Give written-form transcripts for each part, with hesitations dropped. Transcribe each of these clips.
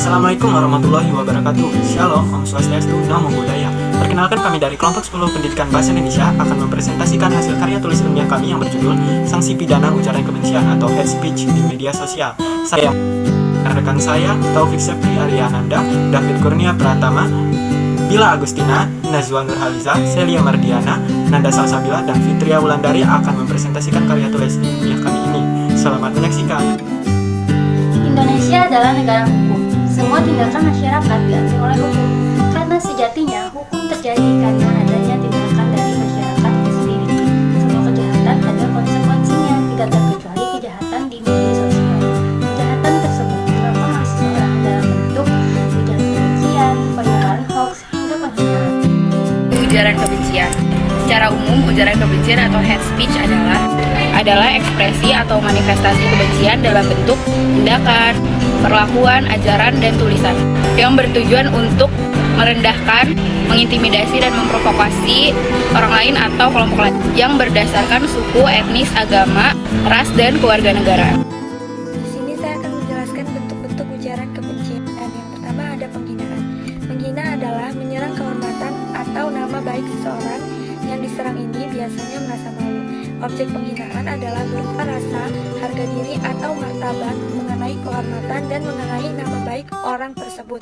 Assalamualaikum warahmatullahi wabarakatuh. Shalom, Om Swastiastu, Namo Buddhaya. Perkenalkan, kami dari kelompok 10 Pendidikan Bahasa Indonesia akan mempresentasikan hasil karya tulis ilmiah kami yang berjudul Sanksi Pidana Ujaran Kebencian atau Hate Speech di Media Sosial. Saya, rekan saya, Taufik Sepri Ariananda, David Kurnia Pratama, Bila Agustina, Nazwa Nurhaliza, Celia Mardiana, Nanda Salsabila, dan Fitria Wulandari akan mempresentasikan karya tulis ilmiah kami ini. Selamat menyaksikan. Indonesia adalah negara hukum. Semua tindakan masyarakat diatur oleh hukum. Karena sejatinya hukum terjadi karena adanya tindakan dari masyarakat itu sendiri. Semua kejahatan ada konsekuensinya, tidak terkecuali kejahatan di media sosial. Kejahatan tersebut dilakukan oleh seseorang dalam bentuk ujaran kebencian, penyebaran hoax, hingga penghinaan. Ujaran kebencian. Secara umum, ujaran kebencian atau hate speech adalah ekspresi atau manifestasi kebencian dalam bentuk tindakan, perlakuan, ajaran, dan tulisan yang bertujuan untuk merendahkan, mengintimidasi, dan memprovokasi orang lain atau kelompok lain yang berdasarkan suku, etnis, agama, ras, dan kewarganegaraan. Di sini saya akan menjelaskan bentuk-bentuk ujaran kebencian. Yang pertama ada penghinaan. Menghina adalah menyerang kehormatan atau nama baik seseorang. Yang diserang ini biasanya merasa malu. Objek penghinaan adalah berupa rasa, harga diri, atau martabat mengenai kehormatan dan mengenai nama baik orang tersebut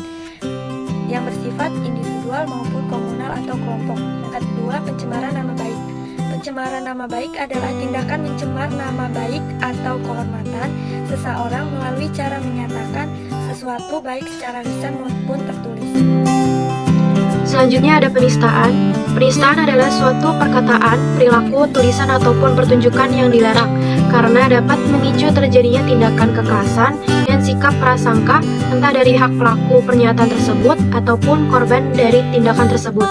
yang bersifat individual maupun komunal atau kelompok. Yang kedua, pencemaran nama baik. Pencemaran nama baik adalah tindakan mencemar nama baik atau kehormatan seseorang melalui cara menyatakan sesuatu baik secara lisan maupun tertulis. Selanjutnya ada penistaan. Penistaan adalah suatu perkataan, perilaku, tulisan, ataupun pertunjukan yang dilarang karena dapat memicu terjadinya tindakan kekerasan dan sikap prasangka entah dari hak pelaku pernyataan tersebut ataupun korban dari tindakan tersebut.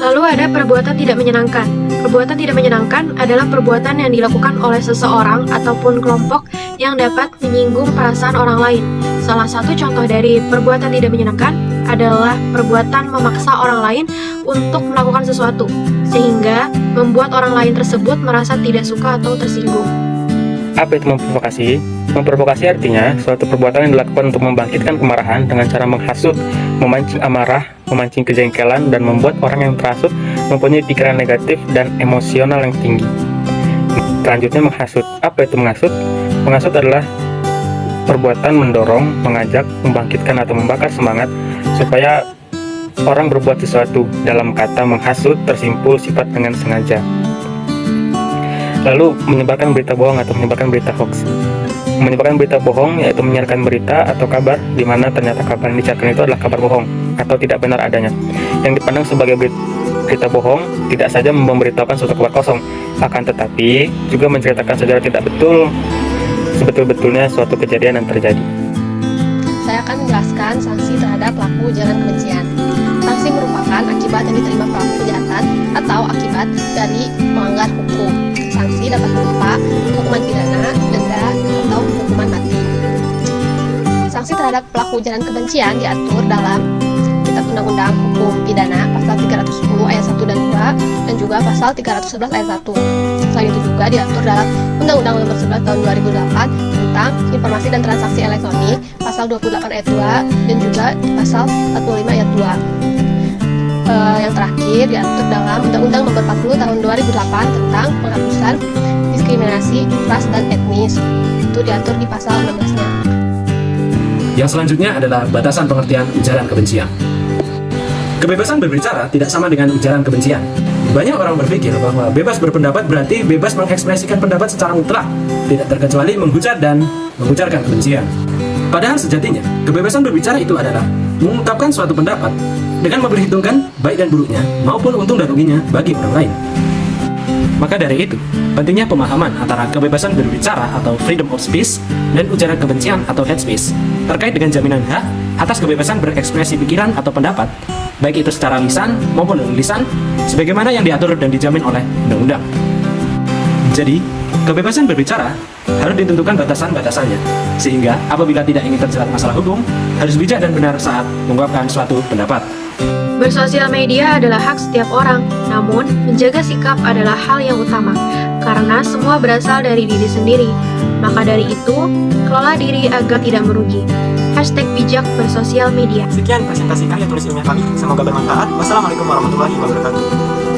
Lalu ada perbuatan tidak menyenangkan. Perbuatan tidak menyenangkan adalah perbuatan yang dilakukan oleh seseorang ataupun kelompok yang dapat menyinggung perasaan orang lain. Salah satu contoh dari perbuatan tidak menyenangkan adalah perbuatan memaksa orang lain untuk melakukan sesuatu, sehingga membuat orang lain tersebut merasa tidak suka atau tersinggung. Apa itu memprovokasi? Memprovokasi artinya suatu perbuatan yang dilakukan untuk membangkitkan kemarahan dengan cara menghasut, memancing amarah, memancing kejengkelan, dan membuat orang yang terhasut mempunyai pikiran negatif dan emosional yang tinggi. Selanjutnya menghasut. Apa itu menghasut? Menghasut adalah perbuatan mendorong, mengajak, membangkitkan atau membakar semangat supaya orang berbuat sesuatu. Dalam kata menghasut tersimpul sifat dengan sengaja. Lalu menyebarkan berita bohong atau menyebarkan berita hoax. Menyebarkan berita bohong yaitu menyiarkan berita atau kabar di mana ternyata kabar yang disiarkan itu adalah kabar bohong atau tidak benar adanya. Yang dipandang sebagai berita bohong tidak saja memberitahukan suatu kabar kosong, akan tetapi juga menceritakan sejarah tidak betul sebetul-betulnya suatu kejadian yang terjadi. Saya akan menjelaskan sanksi terhadap pelaku ujaran kebencian. Sanksi merupakan akibat yang diterima pelaku kejahatan atau akibat dari melanggar hukum. Sanksi dapat berupa hukuman pidana, denda, atau hukuman mati. Sanksi terhadap pelaku ujaran kebencian diatur dalam Kitab Undang-Undang Hukum Pidana pasal 310 ayat 1 dan 2 dan juga pasal 311 ayat 1. Selain itu juga diatur dalam Undang-Undang Nomor 11 Tahun 2008 tentang Informasi dan Transaksi Elektronik pasal 28 ayat 2 dan juga pasal 45 ayat 2. Yang terakhir diatur dalam Undang-Undang Nomor 40 Tahun 2008 tentang penghapusan diskriminasi ras dan etnis. Itu diatur di pasal 16-nya. Yang selanjutnya adalah batasan pengertian ujaran kebencian. Kebebasan berbicara tidak sama dengan ujaran kebencian. Banyak orang berpikir bahwa bebas berpendapat berarti bebas mengekspresikan pendapat secara mutlak, tidak terkecuali menghujat dan mengujarkan kebencian. Padahal sejatinya, kebebasan berbicara itu adalah mengungkapkan suatu pendapat dengan memperhitungkan baik dan buruknya maupun untung dan ruginya bagi orang lain. Maka dari itu, pentingnya pemahaman antara kebebasan berbicara atau freedom of speech dan ujaran kebencian atau hate speech terkait dengan jaminan hak atas kebebasan berekspresi pikiran atau pendapat, baik itu secara lisan maupun non-lisan, sebagaimana yang diatur dan dijamin oleh undang-undang. Jadi, kebebasan berbicara harus ditentukan batasan-batasannya, sehingga apabila tidak ingin terjerat masalah hukum, harus bijak dan benar saat mengungkapkan suatu pendapat. Bersosial media adalah hak setiap orang, namun menjaga sikap adalah hal yang utama, karena semua berasal dari diri sendiri. Maka dari itu, kelola diri agar tidak merugi. #bijak bersosial media. Sekian presentasi karya tulis ilmiah kami, semoga bermanfaat. Wassalamualaikum warahmatullahi wabarakatuh.